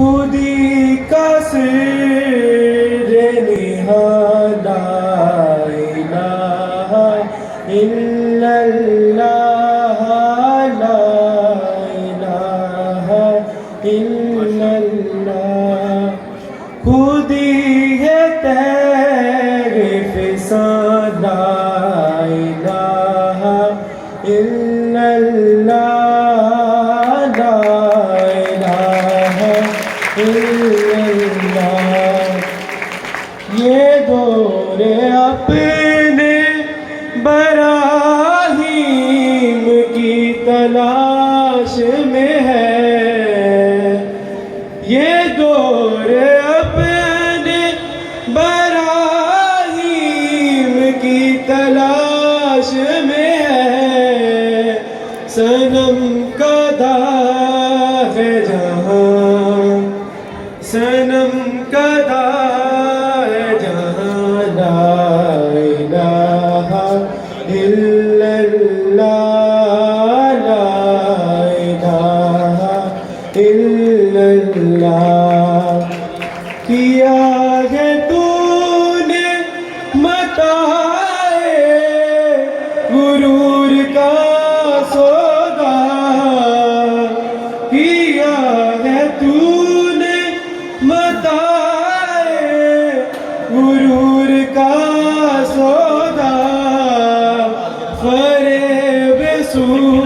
خودی کا سر نہاد لا الہ الا اللہ لا الہ الا اللہ خودی ہے تیغ فسان لا الہ الا اللہ لا الہ الا اللہ یہ دور اپنے براہیم کی تلاش میں ہے یہ دور اپنے براہیم کی تلاش میں ہے صنم کا داغ ہے جہاں صنم کا داغ ہے جہاں لا الہ الا اللہ لا الہ الا اللہ کیا ہے تو نے متاع غرور کا سودا کیا ہے تو نے متاع غرور کا سودا فریب سود